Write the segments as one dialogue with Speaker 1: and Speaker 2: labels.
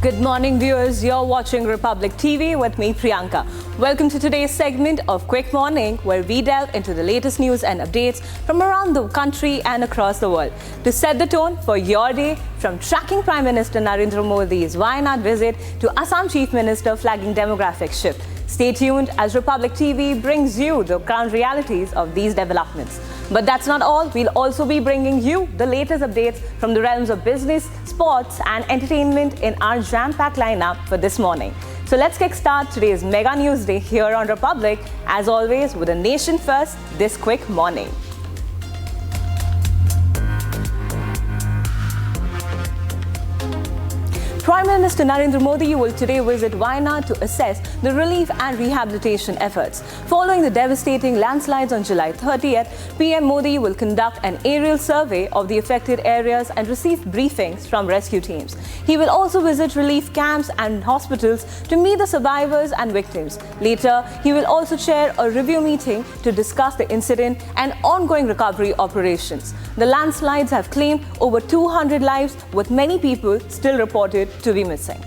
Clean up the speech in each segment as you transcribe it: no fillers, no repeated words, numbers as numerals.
Speaker 1: Good morning, viewers. You're watching Republic TV with me, Priyanka. Welcome to today's segment of Quick Morning, where we delve into the latest news and updates from around the country and across the world. To set the tone for your day, from tracking Prime Minister Narendra Modi's Wayanad visit to Assam Chief Minister flagging demographic shift. Stay tuned as Republic TV brings you the ground realities of these developments. But that's not all. We'll also be bringing you the latest updates from the realms of business, sports and entertainment in our jam-packed lineup for this morning. So let's kickstart today's Mega News Day here on Republic, as always with a nation first this quick morning. Prime Minister Narendra Modi will today visit Wayanad to assess the relief and rehabilitation efforts. Following the devastating landslides on July 30th, PM Modi will conduct an aerial survey of the affected areas and receive briefings from rescue teams. He will also visit relief camps and hospitals to meet the survivors and victims. Later, he will also chair a review meeting to discuss the incident and ongoing recovery operations. The landslides have claimed over 200 lives, with many people still reported to be missing.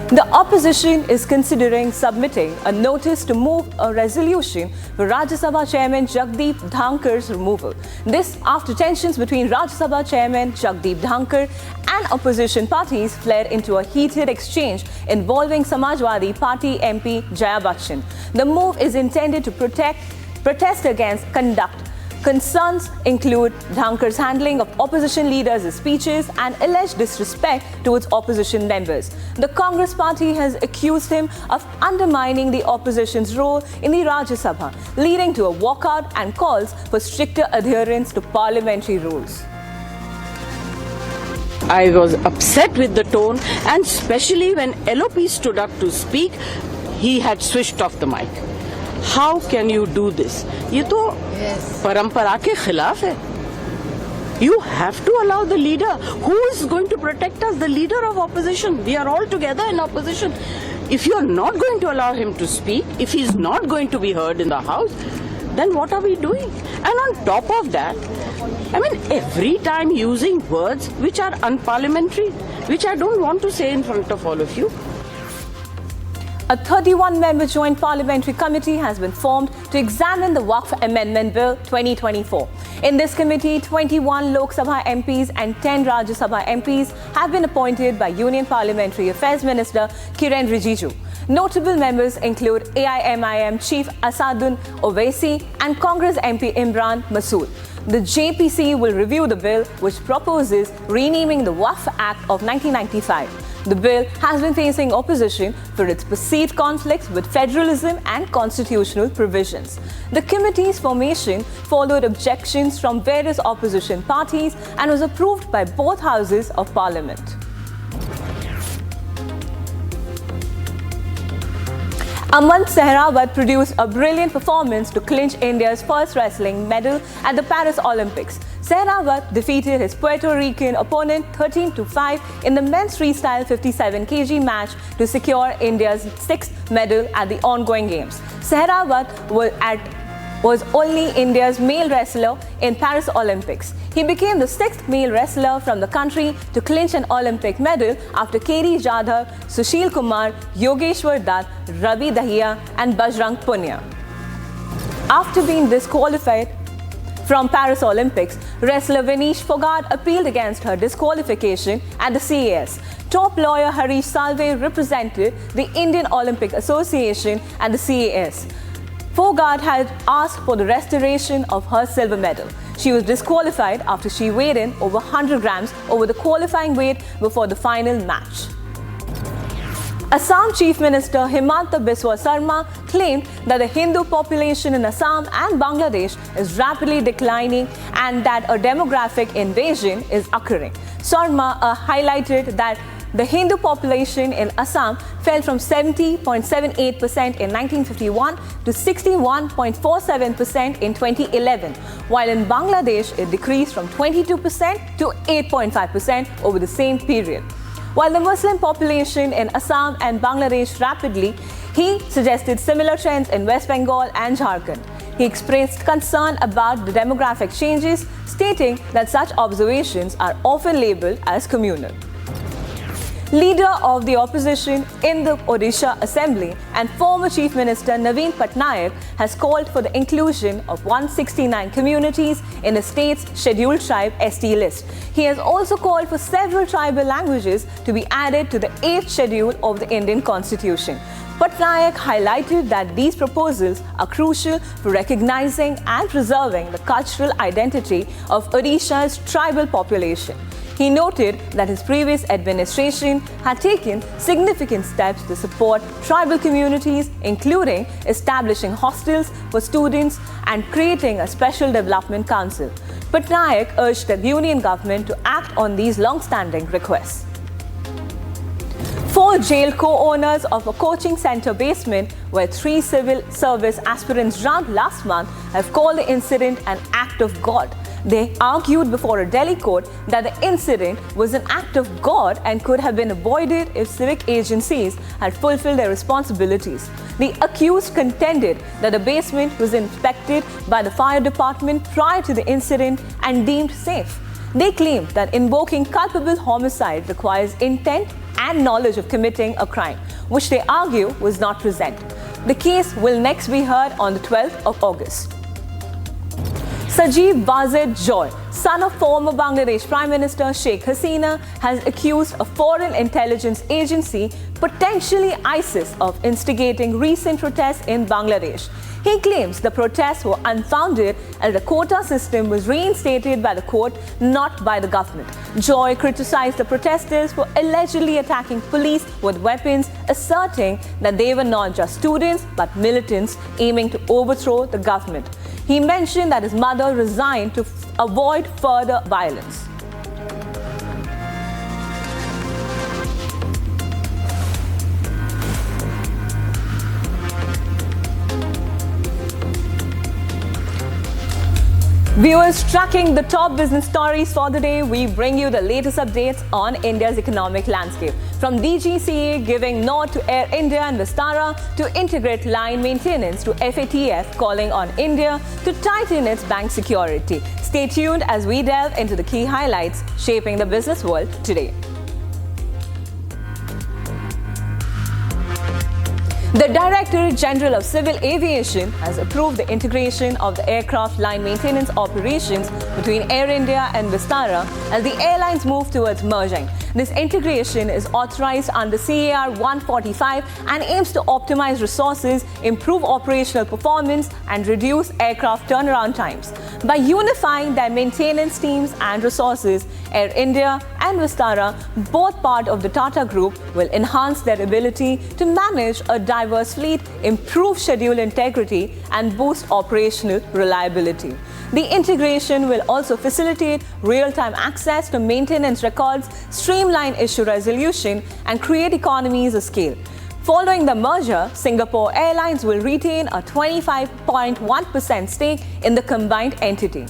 Speaker 1: The opposition is considering submitting a notice to move a resolution for Rajya Sabha Chairman Jagdeep Dhankar's removal. This after tensions between Rajya Sabha Chairman Jagdeep Dhankar and opposition parties flared into a heated exchange involving Samajwadi Party MP Jaya Bachchan. The move is intended to protest against conduct. Concerns include Dhankar's handling of opposition leaders' speeches and alleged disrespect towards opposition members. The Congress party has accused him of undermining the opposition's role in the Rajya Sabha, leading to a walkout and calls for stricter adherence to parliamentary rules.
Speaker 2: I was upset with the tone, and especially when LOP stood up to speak, he had switched off the mic. How can you do this? ये तो परंपरा के खिलाफ है. You have to allow the leader. Who is going to protect us? The leader of opposition. We are all together in opposition. If you are not going to allow him to speak, if he is not going to be heard in the House, then what are we doing? And on top of that, I mean, every time using words which are unparliamentary, which I don't want to say in front of all of you.
Speaker 1: A 31-member joint parliamentary committee has been formed to examine the Waqf Amendment Bill 2024. In this committee, 21 Lok Sabha MPs and 10 Rajya Sabha MPs have been appointed by Union Parliamentary Affairs Minister Kiren Rijiju. Notable members include AIMIM Chief Asadun Owaisi and Congress MP Imran Masood. The JPC will review the bill, which proposes renaming the Waqf Act of 1995. The bill has been facing opposition for its perceived conflicts with federalism and constitutional provisions. The committee's formation followed objections from various opposition parties and was approved by both houses of parliament. Aman Shehrawat produced a brilliant performance to clinch India's first wrestling medal at the Paris Olympics. Shehrawat defeated his Puerto Rican opponent 13-5 in the men's freestyle 57 kg match to secure India's 6th medal at the ongoing games. Shehrawat was only India's male wrestler in Paris Olympics. He became the 6th male wrestler from the country to clinch an Olympic medal after KD Jadhav, Sushil Kumar, Yogeshwar Dutt, Ravi Dahiya and Bajrang Punia. After being disqualified from Paris Olympics, wrestler Vinesh Fogart appealed against her disqualification at the CAS. Top lawyer Harish Salve represented the Indian Olympic Association at the CAS. Fogart had asked for the restoration of her silver medal. She was disqualified after she weighed in over 100 grams over the qualifying weight before the final match. Assam Chief Minister Himanta Biswa Sarma claimed that the Hindu population in Assam and Bangladesh is rapidly declining and that a demographic invasion is occurring. Sarma highlighted that the Hindu population in Assam fell from 70.78% in 1951 to 61.47% in 2011, while in Bangladesh it decreased from 22% to 8.5% over the same period. While the Muslim population in Assam and Bangladesh rapidly, he suggested similar trends in West Bengal and Jharkhand. He expressed concern about the demographic changes, stating that such observations are often labeled as communal. Leader of the opposition in the Odisha Assembly and former Chief Minister Naveen Patnaik has called for the inclusion of 169 communities in the state's scheduled tribe ST list. He has also called for several tribal languages to be added to the 8th schedule of the Indian Constitution. Patnaik highlighted that these proposals are crucial for recognizing and preserving the cultural identity of Odisha's tribal population. He noted that his previous administration had taken significant steps to support tribal communities, including establishing hostels for students and creating a special development council. Patnaik urged the union government to act on these long-standing requests. 4 jail co-owners of a coaching center basement where 3 civil service aspirants drowned last month have called the incident an act of God. They argued before a Delhi court that the incident was an act of God and could have been avoided if civic agencies had fulfilled their responsibilities. The accused contended that the basement was inspected by the fire department prior to the incident and deemed safe. They claimed that invoking culpable homicide requires intent and knowledge of committing a crime, which they argue was not present. The case will next be heard on the 12th of August. Sajeev Wazir Joy, son of former Bangladesh Prime Minister Sheikh Hasina, has accused a foreign intelligence agency, potentially ISIS, of instigating recent protests in Bangladesh. He claims the protests were unfounded and the quota system was reinstated by the court, not by the government. Joy criticized the protesters for allegedly attacking police with weapons, asserting that they were not just students but militants aiming to overthrow the government. He mentioned that his mother resigned to avoid further violence. Viewers, tracking the top business stories for the day, we bring you the latest updates on India's economic landscape. From DGCA giving nod to Air India and Vistara to integrate line maintenance to FATF calling on India to tighten its bank security. Stay tuned as we delve into the key highlights shaping the business world today. The Director General of Civil Aviation has approved the integration of the aircraft line maintenance operations between Air India and Vistara as the airlines move towards merging. This integration is authorized under CAR 145 and aims to optimize resources, improve operational performance, and reduce aircraft turnaround times. By unifying their maintenance teams and resources, Air India and Vistara, both part of the Tata Group, will enhance their ability to manage a diverse fleet, improve schedule integrity, and boost operational reliability. The integration will also facilitate real-time access to maintenance records, streamline issue resolution, and create economies of scale. Following the merger, Singapore Airlines will retain a 25.1% stake in the combined entity.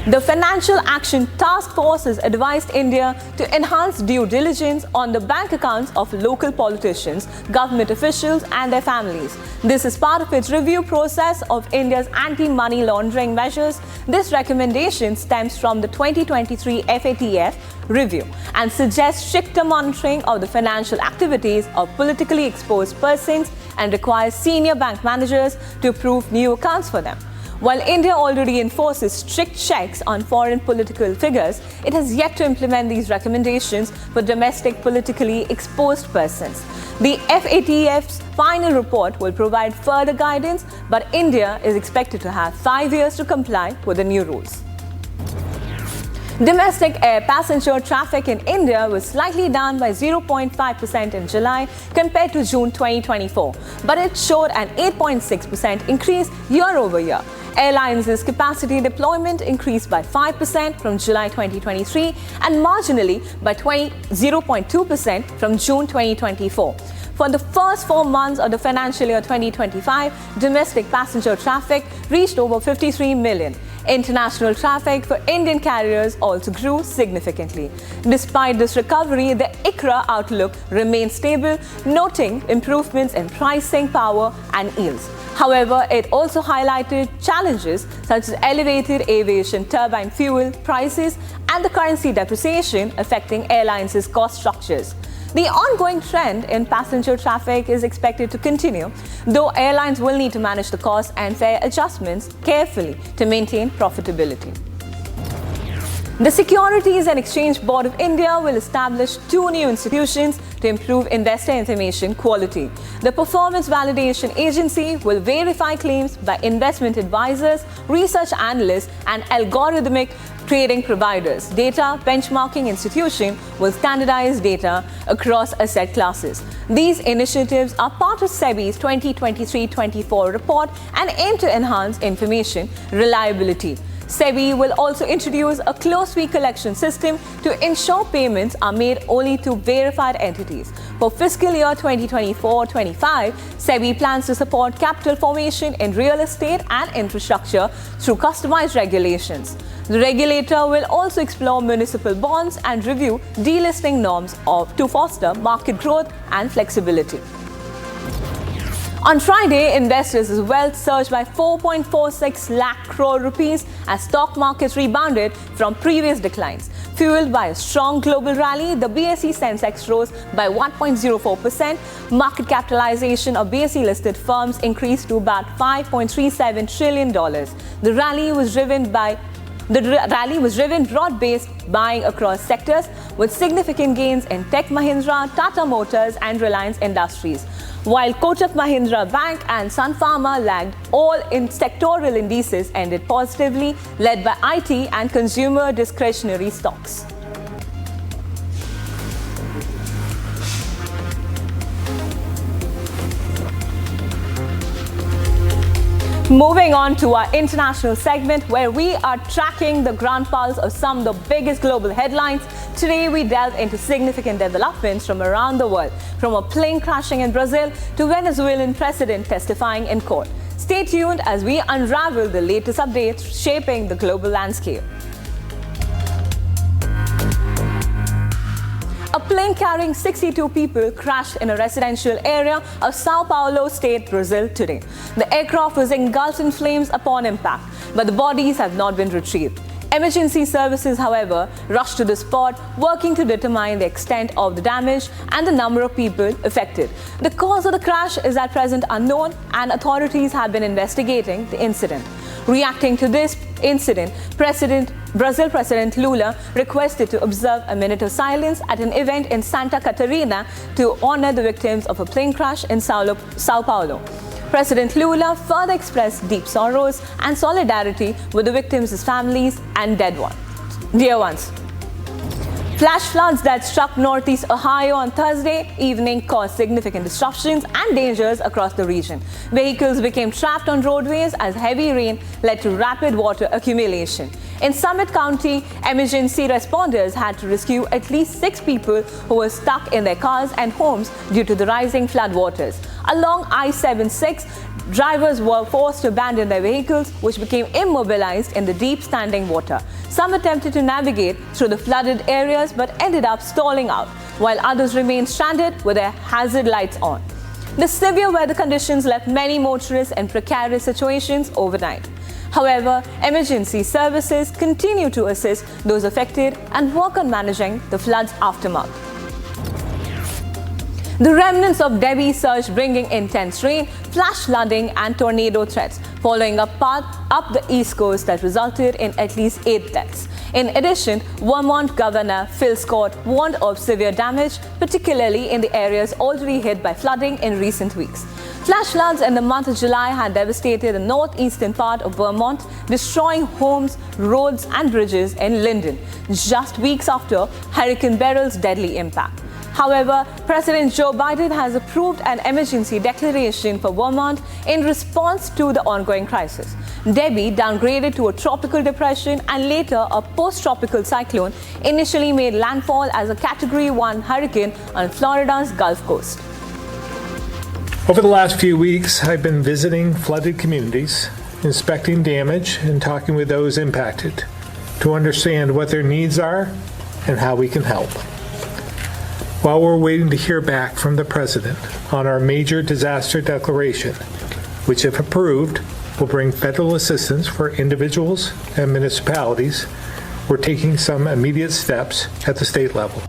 Speaker 1: The Financial Action Task Force has advised India to enhance due diligence on the bank accounts of local politicians, government officials, and their families. This is part of its review process of India's anti-money laundering measures. This recommendation stems from the 2023 FATF review and suggests stricter monitoring of the financial activities of politically exposed persons and requires senior bank managers to approve new accounts for them. While India already enforces strict checks on foreign political figures, it has yet to implement these recommendations for domestic politically exposed persons. The FATF's final report will provide further guidance, but India is expected to have 5 years to comply with the new rules. Domestic air passenger traffic in India was slightly down by 0.5% in July compared to June 2024, but it showed an 8.6% increase year over year. Airlines' capacity deployment increased by 5% from July 2023 and marginally by 0.2% from June 2024. For the first 4 months of the financial year 2025, domestic passenger traffic reached over 53 million. International traffic for Indian carriers also grew significantly. Despite this recovery, the ICRA outlook remains stable, noting improvements in pricing power and yields. However, it also highlighted challenges such as elevated aviation turbine fuel prices and the currency depreciation affecting airlines' cost structures. The ongoing trend in passenger traffic is expected to continue, though airlines will need to manage the cost and fare adjustments carefully to maintain profitability. The Securities and Exchange Board of India will establish 2 new institutions to improve investor information quality. The Performance Validation Agency will verify claims by investment advisors, research analysts, and algorithmic trading providers. Data benchmarking institution will standardize data across asset classes. These initiatives are part of SEBI's 2023-24 report and aim to enhance information reliability. SEBI will also introduce a closed fee collection system to ensure payments are made only to verified entities. For fiscal year 2024-25, SEBI plans to support capital formation in real estate and infrastructure through customized regulations. The regulator will also explore municipal bonds and review delisting norms to foster market growth and flexibility. On Friday, investors' wealth surged by 4.46 lakh crore rupees as stock markets rebounded from previous declines. Fueled by a strong global rally, the BSE Sensex rose by 1.04%. Market capitalization of BSE-listed firms increased to about $5.37 trillion. The rally was driven broad-based buying across sectors with significant gains in Tech Mahindra, Tata Motors and Reliance Industries. While Kotak Mahindra Bank and Sun Pharma lagged, all in sectoral indices ended positively, led by IT and consumer discretionary stocks. Moving on to our international segment, where we are tracking the ground pulse of some of the biggest global headlines. Today, we delve into significant developments from around the world, from a plane crashing in Brazil to Venezuelan president testifying in court. Stay tuned as we unravel the latest updates shaping the global landscape. A plane carrying 62 people crashed in a residential area of Sao Paulo state, Brazil today. The aircraft was engulfed in flames upon impact, but the bodies have not been retrieved. Emergency services, however, rushed to the spot, working to determine the extent of the damage and the number of people affected. The cause of the crash is at present unknown, and authorities have been investigating the incident. Reacting to this incident, Brazil President Lula requested to observe a minute of silence at an event in Santa Catarina to honor the victims of a plane crash in Sao Paulo. President Lula further expressed deep sorrows and solidarity with the victims' families and dear ones. Flash floods that struck northeast Ohio on Thursday evening caused significant disruptions and dangers across the region. Vehicles became trapped on roadways as heavy rain led to rapid water accumulation. In Summit County, emergency responders had to rescue at least 6 people who were stuck in their cars and homes due to the rising floodwaters. Along I-76, drivers were forced to abandon their vehicles, which became immobilized in the deep standing water. Some attempted to navigate through the flooded areas but ended up stalling out, while others remained stranded with their hazard lights on. The severe weather conditions left many motorists in precarious situations overnight. However, emergency services continue to assist those affected and work on managing the flood's aftermath. The remnants of Debbie surge bringing intense rain, flash flooding and tornado threats, following a path up the east coast that resulted in at least 8 deaths. In addition, Vermont Governor Phil Scott warned of severe damage, particularly in the areas already hit by flooding in recent weeks. Flash floods in the month of July had devastated the northeastern part of Vermont, destroying homes, roads and bridges in Linden, just weeks after Hurricane Beryl's deadly impact. However, President Joe Biden has approved an emergency declaration for Vermont in response to the ongoing crisis. Debbie, downgraded to a tropical depression and later a post-tropical cyclone, initially made landfall as a Category 1 hurricane on Florida's Gulf Coast.
Speaker 3: Over the last few weeks, I've been visiting flooded communities inspecting damage and talking with those impacted to understand what their needs are and how we can help. While we're waiting to hear back from the President on our major disaster declaration, which, if approved, will bring federal assistance for individuals and municipalities, we're taking some immediate steps at the state level.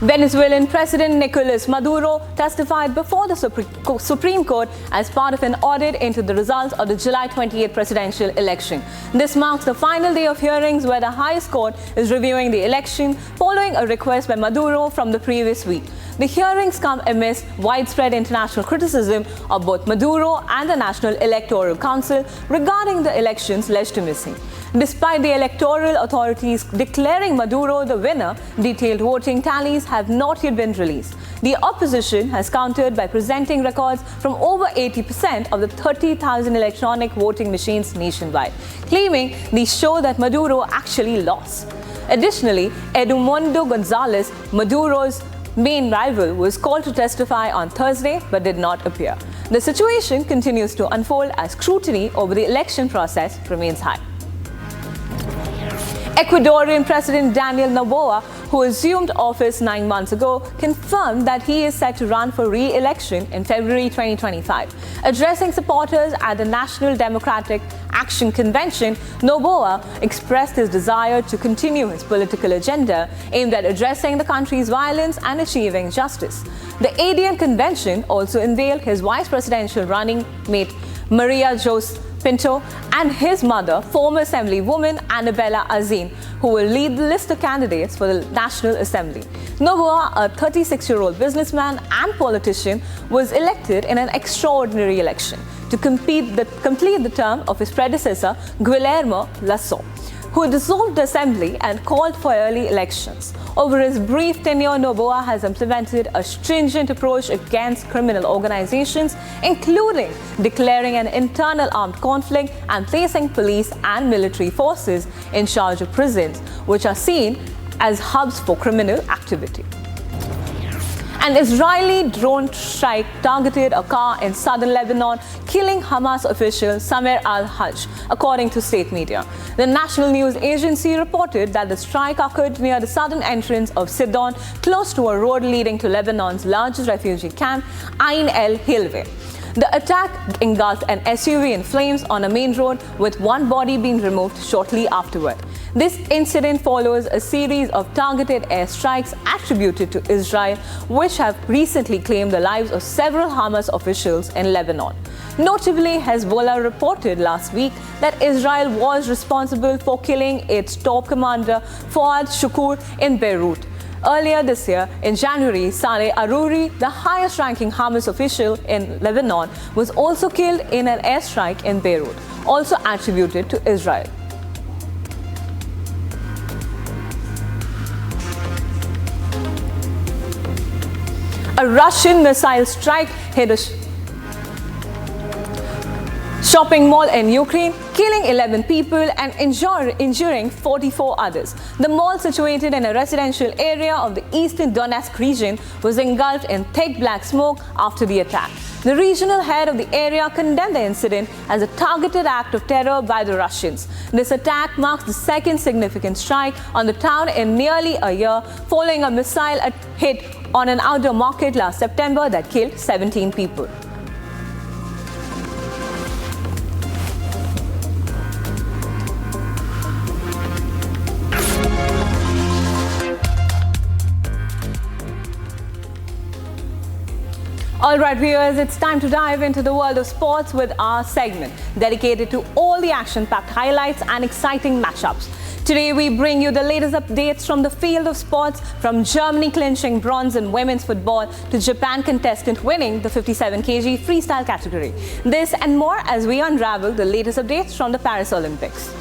Speaker 1: Venezuelan President Nicolas Maduro testified before the Supreme Court as part of an audit into the results of the July 28 presidential election. This marks the final day of hearings where the highest court is reviewing the election following a request by Maduro from the previous week. The hearings come amidst widespread international criticism of both Maduro and the National Electoral Council regarding the election's legitimacy. Despite the electoral authorities declaring Maduro the winner, detailed voting tallies have not yet been released. The opposition has countered by presenting records from over 80% of the 30,000 electronic voting machines nationwide, claiming these show that Maduro actually lost. Additionally, Edmundo Gonzalez, Maduro's main rival, was called to testify on Thursday but did not appear. The situation continues to unfold as scrutiny over the election process remains high. Ecuadorian President Daniel Noboa, who assumed office 9 months ago, confirmed that he is set to run for re-election in February 2025. Addressing supporters at the National Democratic Action Convention, Noboa expressed his desire to continue his political agenda aimed at addressing the country's violence and achieving justice. The ADN convention also unveiled his vice presidential running mate Maria Jose Pinto and his mother, former Assemblywoman Annabella Azin, who will lead the list of candidates for the National Assembly. Noboa, a 36-year-old businessman and politician, was elected in an extraordinary election to complete the term of his predecessor, Guillermo Lasso, who dissolved the assembly and called for early elections. Over his brief tenure, Noboa has implemented a stringent approach against criminal organizations, including declaring an internal armed conflict and placing police and military forces in charge of prisons, which are seen as hubs for criminal activity. An Israeli drone strike targeted a car in southern Lebanon, killing Hamas official Samer al-Hajj, according to state media. The national news agency reported that the strike occurred near the southern entrance of Sidon, close to a road leading to Lebanon's largest refugee camp, Ain el-Hilweh. The attack engulfed an SUV in flames on a main road, with one body being removed shortly afterward. This incident follows a series of targeted airstrikes attributed to Israel, which have recently claimed the lives of several Hamas officials in Lebanon. Notably, Hezbollah reported last week that Israel was responsible for killing its top commander, Fuad Shukur, in Beirut. Earlier this year, in January, Saleh Aruri, the highest-ranking Hamas official in Lebanon, was also killed in an airstrike in Beirut, also attributed to Israel. A Russian missile strike hit a shopping mall in Ukraine, killing 11 people and injuring 44 others. The mall, situated in a residential area of the eastern Donetsk region, was engulfed in thick black smoke after the attack. The regional head of the area condemned the incident as a targeted act of terror by the Russians. This attack marks the second significant strike on the town in nearly a year, following a missile hit on an outdoor market last September that killed 17 people. Alright viewers, it's time to dive into the world of sports with our segment dedicated to all the action-packed highlights and exciting matchups. Today we bring you the latest updates from the field of sports, from Germany clinching bronze in women's football to Japan contestant winning the 57 kg freestyle category. This and more as we unravel the latest updates from the Paris Olympics.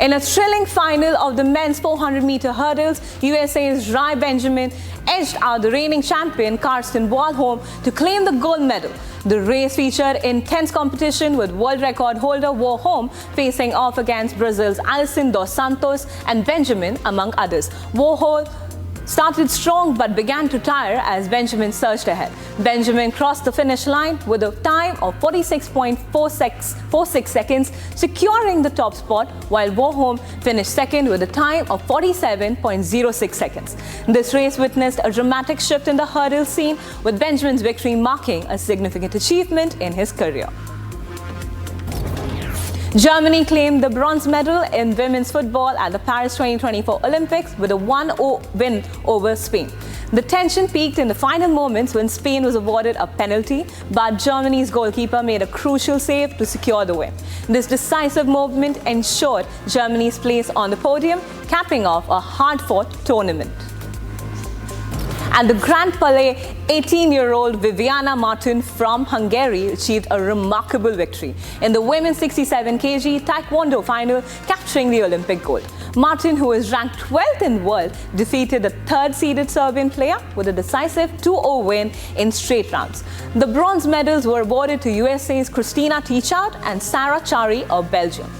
Speaker 1: In a thrilling final of the men's 400-meter hurdles, USA's Rai Benjamin edged out the reigning champion Karsten Wahlholm to claim the gold medal. The race featured intense competition, with world record holder Wahlholm facing off against Brazil's Alison dos Santos and Benjamin, among others. Wahlholm started strong but began to tire as Benjamin surged ahead. Benjamin crossed the finish line with a time of 46.46 seconds, securing the top spot, while Warholm finished second with a time of 47.06 seconds. This race witnessed a dramatic shift in the hurdle scene, with Benjamin's victory marking a significant achievement in his career. Germany claimed the bronze medal in women's football at the Paris 2024 Olympics with a 1-0 win over Spain. The tension peaked in the final moments when Spain was awarded a penalty, but Germany's goalkeeper made a crucial save to secure the win. This decisive movement ensured Germany's place on the podium, capping off a hard-fought tournament. At the Grand Palais, 18-year-old Viviana Martin from Hungary achieved a remarkable victory in the women's 67 kg Taekwondo final, capturing the Olympic gold. Martin, who is ranked 12th in the world, defeated the third-seeded Serbian player with a decisive 2-0 win in straight rounds. The bronze medals were awarded to USA's Christina Teachout and Sarah Chari of Belgium.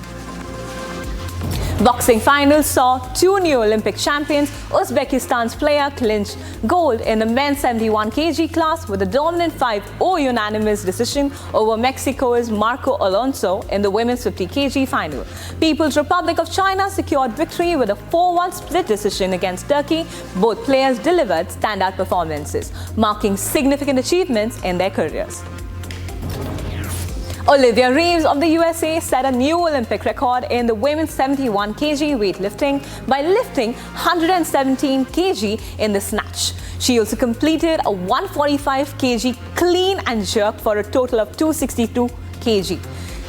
Speaker 1: Boxing finals saw two new Olympic champions. Uzbekistan's player clinched gold in the men's 71 kg class with a dominant 5-0 unanimous decision over Mexico's Marco Alonso in the women's 50 kg final. People's Republic of China secured victory with a 4-1 split decision against Turkey. Both players delivered standout performances, marking significant achievements in their careers. Olivia Reeves of the USA set a new Olympic record in the women's 71 kg weightlifting by lifting 117 kg in the snatch. She also completed a 145 kg clean and jerk for a total of 262 kg,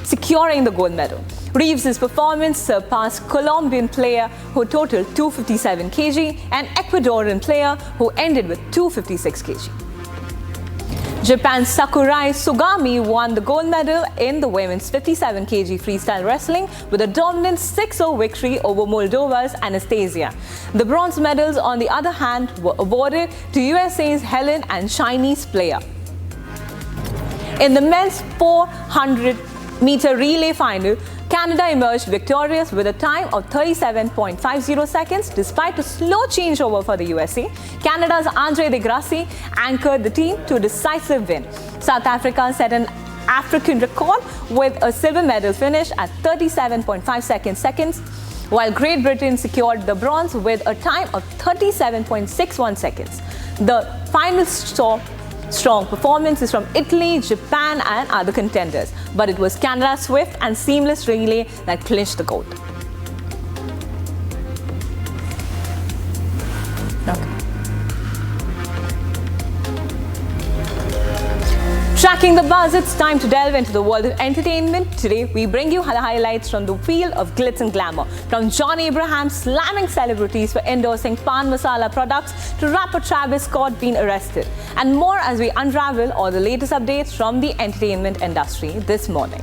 Speaker 1: securing the gold medal. Reeves' performance surpassed Colombian player who totaled 257 kg and Ecuadorian player who ended with 256 kg. Japan's Sakurai Sugami won the gold medal in the women's 57 kg freestyle wrestling with a dominant 6-0 victory over Moldova's Anastasia. The bronze medals, on the other hand, were awarded to USA's Helen and Chinese player. In the men's 400-meter relay final, Canada emerged victorious with a time of 37.50 seconds. Despite a slow changeover for the USA, Canada's Andre De Grassi anchored the team to a decisive win. South Africa set an African record with a silver medal finish at 37.5 seconds, while Great Britain secured the bronze with a time of 37.61 seconds. The final saw strong performances from Italy, Japan and other contenders, but it was Canada's swift and seamless relay that clinched the gold. Tracking the buzz, it's time to delve into the world of entertainment. Today, we bring you the highlights from the wheel of glitz and glamour. From John Abraham slamming celebrities for endorsing pan masala products to rapper Travis Scott being arrested. And more as we unravel all the latest updates from the entertainment industry this morning.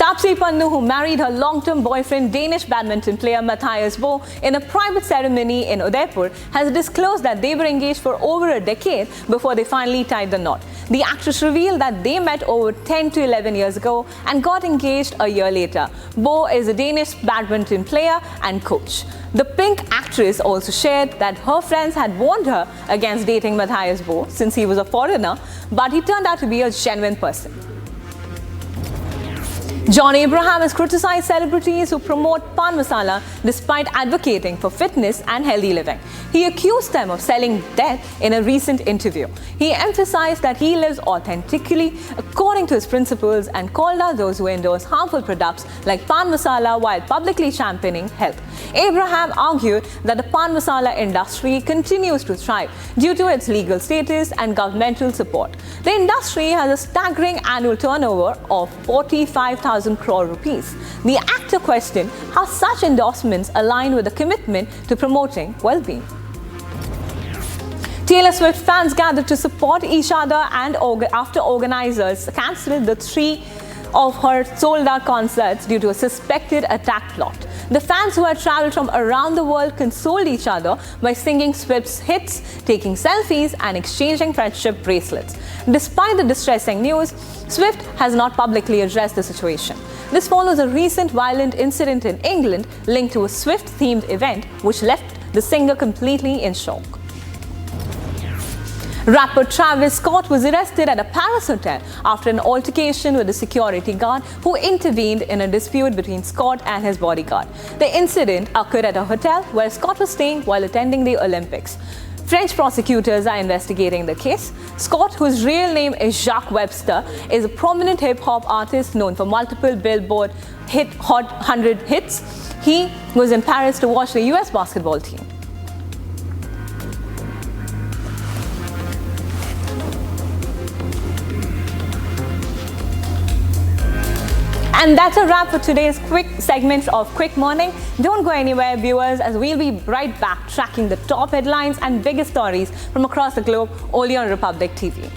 Speaker 1: Taapsee Pannu, who married her long-term boyfriend, Danish badminton player Matthias Bo, in a private ceremony in Udaipur, has disclosed that they were engaged for over a decade before they finally tied the knot. The actress revealed that they met over 10 to 11 years ago and got engaged a year later. Bo is a Danish badminton player and coach. The Pink actress also shared that her friends had warned her against dating Matthias Bo since he was a foreigner, but he turned out to be a genuine person. John Abraham has criticized celebrities who promote pan masala despite advocating for fitness and healthy living. He accused them of selling death in a recent interview. He emphasized that he lives authentically according to his principles and called out those who endorse harmful products like pan masala while publicly championing health. Abraham argued that the pan masala industry continues to thrive due to its legal status and governmental support. The industry has a staggering annual turnover of 45,000 crore rupees. The actor questioned how such endorsements align with the commitment to promoting well-being. Taylor Swift fans gathered to support each other and after organizers cancelled the 3 of her sold-out concerts due to a suspected attack plot. The fans who had traveled from around the world consoled each other by singing Swift's hits, taking selfies and exchanging friendship bracelets. Despite the distressing news, Swift has not publicly addressed the situation. This follows a recent violent incident in England linked to a Swift-themed event which left the singer completely in shock. Rapper Travis Scott was arrested at a Paris hotel after an altercation with a security guard who intervened in a dispute between Scott and his bodyguard. The incident occurred at a hotel where Scott was staying while attending the Olympics. French prosecutors are investigating the case. Scott, whose real name is Jacques Webster, is a prominent hip-hop artist known for multiple Billboard Hot 100 hits. He was in Paris to watch the US basketball team. And that's a wrap for today's quick segment of Quick Morning. Don't go anywhere, viewers, as we'll be right back tracking the top headlines and biggest stories from across the globe only on Republic TV.